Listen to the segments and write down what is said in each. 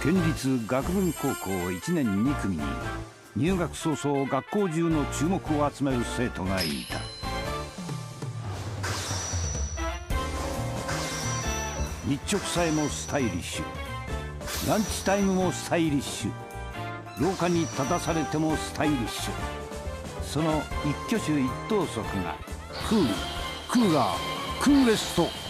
県立学文高校1年2組に入学早々学校中の注目を集める生徒がいた。日直さえもスタイリッシュ、ランチタイムもスタイリッシュ、廊下に立たされてもスタイリッシュ。その一挙手一投足がクール、クーラー、クーレスト。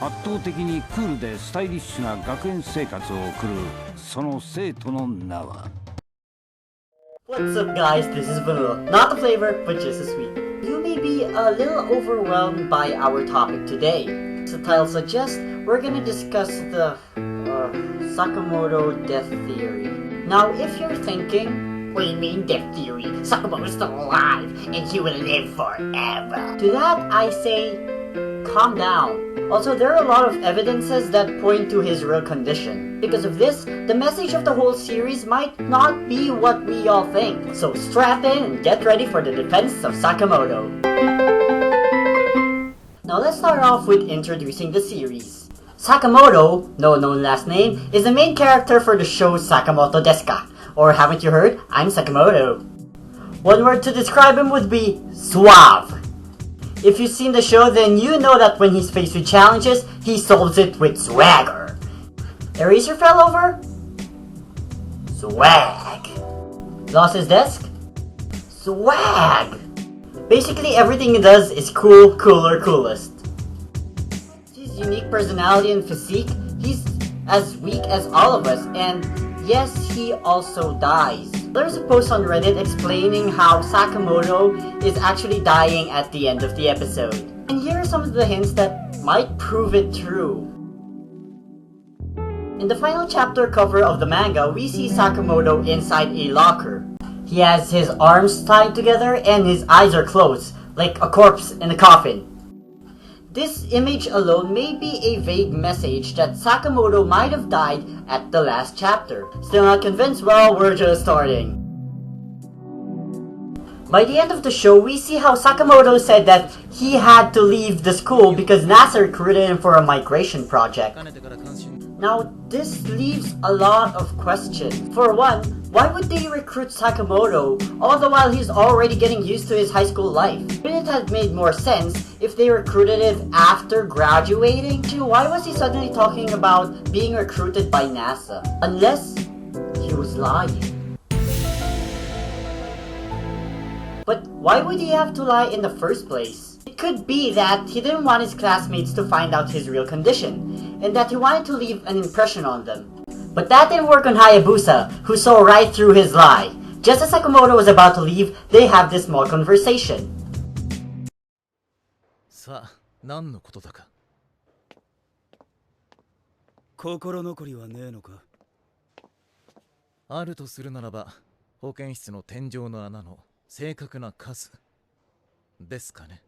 圧倒的にクールでスタイリッシュな学園生活を送るその生徒の名は。 What's up guys, this is vanilla. Not the flavor, but just the sweet. You may be a little overwhelmed by our topic today. As the title suggests, we're gonna discuss the Sakamoto death theory. Now if you're thinking, what do you mean death theory? Sakamoto's still alive and he will live forever. To that I say, calm down. Also, there are a lot of evidences that point to his real condition. Because of this, the message of the whole series might not be what we all think. So strap in and get ready for the defense of Sakamoto. Now let's start off with introducing the series. Sakamoto, no known last name, is the main character for the show Sakamoto desu ka? Or haven't you heard? I'm Sakamoto. One word to describe him would be suave. If you've seen the show, then you know that when he's faced with challenges, he solves it with swagger. Eraser fell over? Swag. Lost his desk? Swag. Basically everything he does is cool, cooler, coolest. His unique personality and physique, he's as weak as all of us, and yes, he also dies. There's a post on Reddit explaining how Sakamoto is actually dying at the end of the episode. And here are some of the hints that might prove it true. In the final chapter cover of the manga, we see Sakamoto inside a locker. He has his arms tied together and his eyes are closed, like a corpse in a coffin. This image alone may be a vague message that Sakamoto might have died at the last chapter. Still not convinced? Well, we're just starting. By the end of the show, we see how Sakamoto said that he had to leave the school because NASA recruited him for a migration project. Now, this leaves a lot of questions. For one, why would they recruit Sakamoto all the while he's already getting used to his high school life? Wouldn't it have made more sense if they recruited him after graduating? Two, why was he suddenly talking about being recruited by NASA? Unless he was lying. But why would he have to lie in the first place? It could be that he didn't want his classmates to find out his real condition, and that he wanted to leave an impression on them. But that didn't work on Hayabusa, who saw right through his lie. Just as Sakamoto was about to leave, they have this small conversation. さあ、何のことだか。心残りはねえのか。あるとするならば、保健室の天井の穴の正確な数ですかね。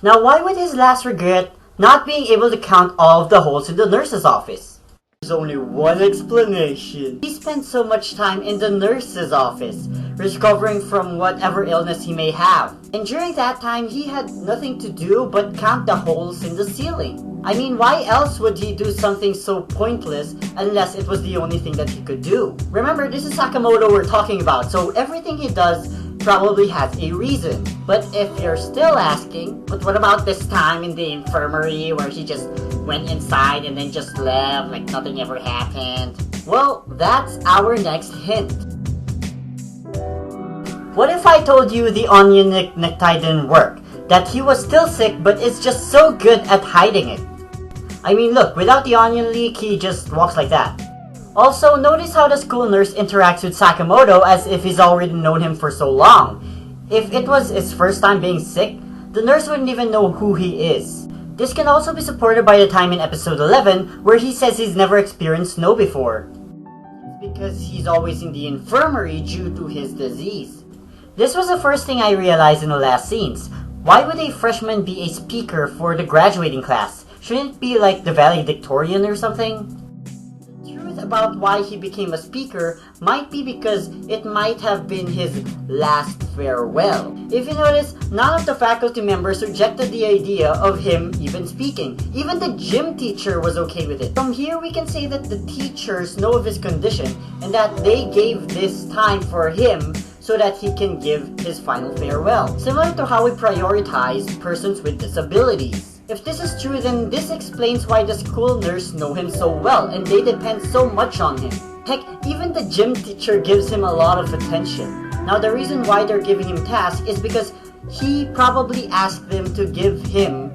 Now, why would his last regret not being able to count all of the holes in the nurse's office? There's only one explanation. He spent so much time in the nurse's office, recovering from whatever illness he may have. And during that time, he had nothing to do but count the holes in the ceiling. I mean, why else would he do something so pointless unless it was the only thing that he could do? Remember, this is Sakamoto we're talking about, so everything he does probably has a reason. But if you're still asking, but what about this time in the infirmary where he just went inside and then just left like nothing ever happened? Well, that's our next hint. What if I told you the onion necktie didn't work? That he was still sick but is just so good at hiding it? I mean, look, without the onion leak, he just walks like that. Also, notice how the school nurse interacts with Sakamoto as if he's already known him for so long. If it was his first time being sick, the nurse wouldn't even know who he is. This can also be supported by the time in episode 11 where he says he's never experienced snow before. It's because he's always in the infirmary due to his disease. This was the first thing I realized in the last scenes. Why would a freshman be a speaker for the graduating class? Shouldn't it be like the valedictorian or something? The truth myth about why he became a speaker might be because it might have been his last farewell. If you notice, none of the faculty members rejected the idea of him even speaking. Even the gym teacher was okay with it. From here, we can say that the teachers know of his condition and that they gave this time for him so that he can give his final farewell. Similar to how we prioritize persons with disabilities. If this is true, then this explains why the school nurse know him so well and they depend so much on him. Heck, even the gym teacher gives him a lot of attention. Now the reason why they're giving him tasks is because he probably asked them to give him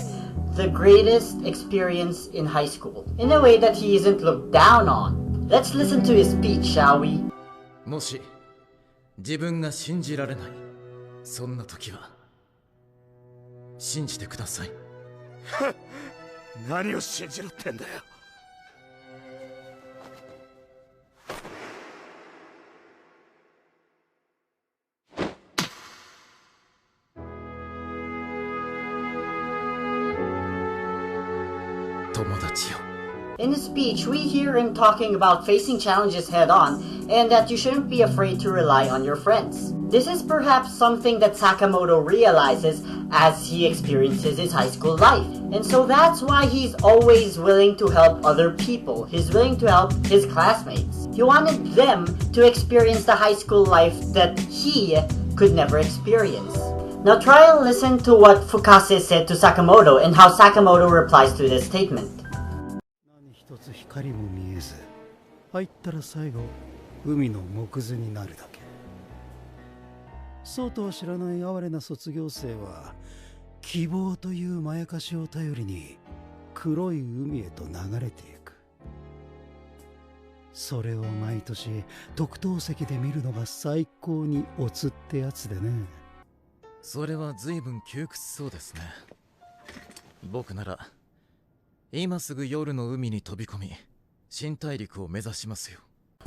the greatest experience in high school, in a way that he isn't looked down on. Let's listen to his speech, shall we? もし自分が信じられない、そんな時は信じてください。何を信じろってんだよ。友達よ。 In his speech, we hear him talking about facing challenges head-on and that you shouldn't be afraid to rely on your friends. This is perhaps something that Sakamoto realizes as he experiences his high school life. And so that's why he's always willing to help other people. He's willing to help his classmates. He wanted them to experience the high school life that he could never experience. Now try and listen to what Fukase said to Sakamoto and how Sakamoto replies to this statement. 一つ光も見えず、入ったら最後海の木図になるだけ。そうとは知らない哀れな卒業生は希望というまやかしを頼りに黒い海へと流れていく。それを毎年特等席で見るのが最高におつってやつでね。それは随分窮屈そうですね。僕なら今すぐ夜の海に飛び込み、新大陸を目指しますよ。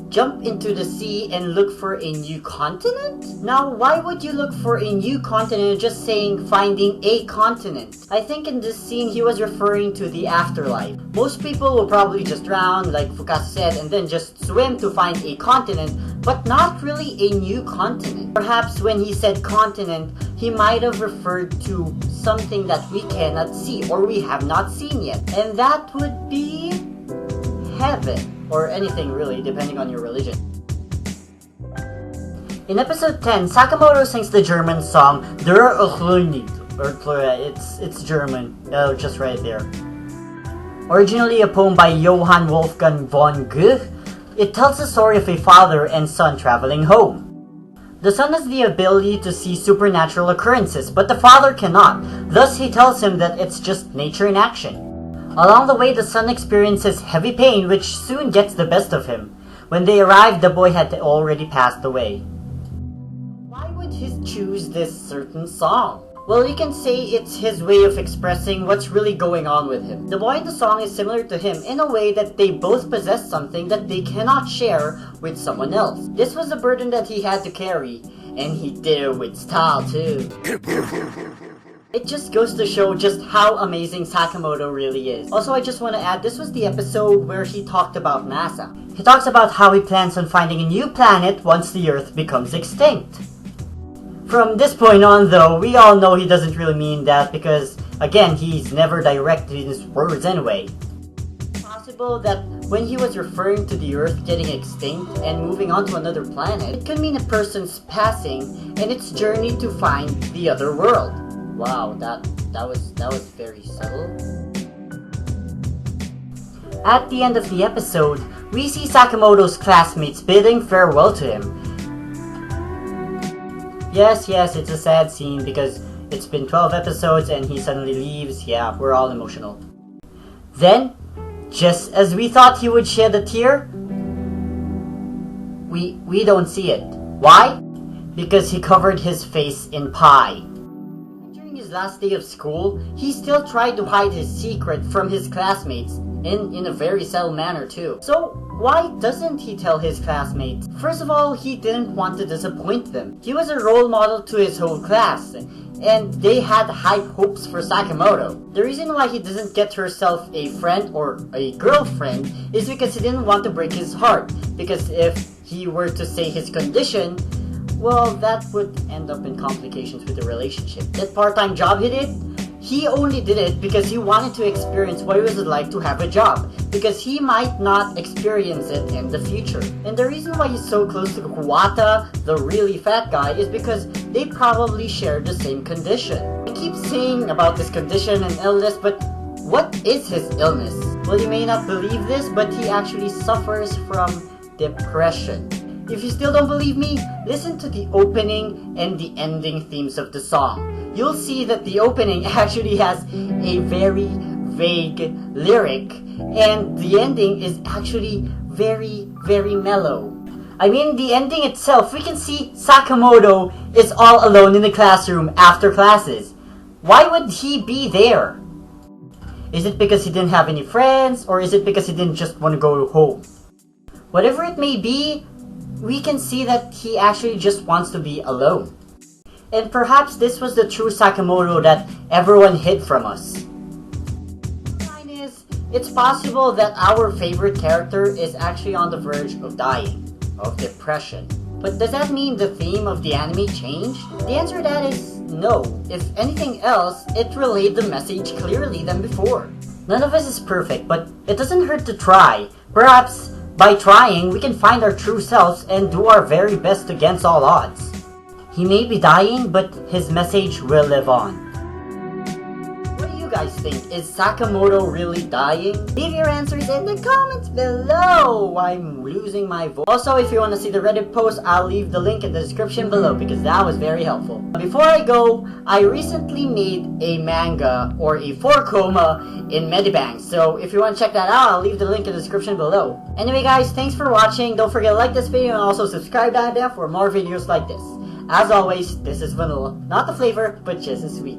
Jump into the sea and look for a new continent? Now, why would you look for a new continent just saying finding a continent? I think in this scene he was referring to the afterlife. Most people will probably just drown, like Fukase said, and then just swim to find a continent, but not really a new continent. Perhaps when he said continent, he might have referred to something that we cannot see or we have not seen yet. And that would be heaven. Or anything really, depending on your religion. In episode 10, Sakamoto sings the German song Der Lied, or it's German, just right there. Originally a poem by Johann Wolfgang von Goethe, it tells the story of a father and son traveling home. The son has the ability to see supernatural occurrences, but the father cannot. Thus he tells him that it's just nature in action. Along the way, the son experiences heavy pain, which soon gets the best of him. When they arrived, the boy had already passed away. Why would he choose this certain song? Well, you can say it's his way of expressing what's really going on with him. The boy in the song is similar to him in a way that they both possess something that they cannot share with someone else. This was a burden that he had to carry, and he did it with style too. It just goes to show just how amazing Sakamoto really is. Also, I just want to add, this was the episode where he talked about NASA. He talks about how he plans on finding a new planet once the Earth becomes extinct. From this point on though, we all know he doesn't really mean that because, again, he's never direct in his words anyway. It's possible that when he was referring to the Earth getting extinct and moving on to another planet, it could mean a person's passing and its journey to find the other world. Wow, that was very subtle. At the end of the episode, we see Sakamoto's classmates bidding farewell to him. Yes, it's a sad scene because it's been 12 episodes and he suddenly leaves. Yeah, we're all emotional. Then, just as we thought he would shed a tear, we don't see it. Why? Because he covered his face in pie. Last day of school, he still tried to hide his secret from his classmates, in a very subtle manner too. So why doesn't he tell his classmates? First of all, he didn't want to disappoint them. He was a role model to his whole class, and they had high hopes for Sakamoto. The reason why he doesn't get herself a friend or a girlfriend is because he didn't want to break his heart, because if he were to say his condition, well, that would end up in complications with the relationship. That part-time job he did, he only did it because he wanted to experience what it was like to have a job, because he might not experience it in the future. And the reason why he's so close to Kuwata, the really fat guy, is because they probably share the same condition. I keep saying about this condition and illness, but what is his illness? Well, you may not believe this, but he actually suffers from depression. If you still don't believe me, listen to the opening and the ending themes of the song. You'll see that the opening actually has a very vague lyric, and the ending is actually very, very mellow. I mean, the ending itself, we can see Sakamoto is all alone in the classroom after classes. Why would he be there? Is it because he didn't have any friends, or is it because he didn't just want to go home? Whatever it may be, we can see that he actually just wants to be alone. And perhaps this was the true Sakamoto that everyone hid from us. The line is, it's possible that our favorite character is actually on the verge of dying, of depression. But does that mean the theme of the anime changed? The answer to that is no. If anything else, it relayed the message clearly than before. None of us is perfect, but it doesn't hurt to try. Perhaps by trying, we can find our true selves and do our very best against all odds. He may be dying, but his message will live on. What do you guys think? Is Sakamoto really dying? Leave your answers in the comments below! I'm losing my voice. Also, if you want to see the Reddit post, I'll leave the link in the description below because that was very helpful. Before I go, I recently made a manga or a 4-coma in Medibank, so if you want to check that out, I'll leave the link in the description below. Anyway guys, thanks for watching. Don't forget to like this video and also subscribe down there for more videos like this. As always, this is vanilla. Not the flavor, but just as sweet.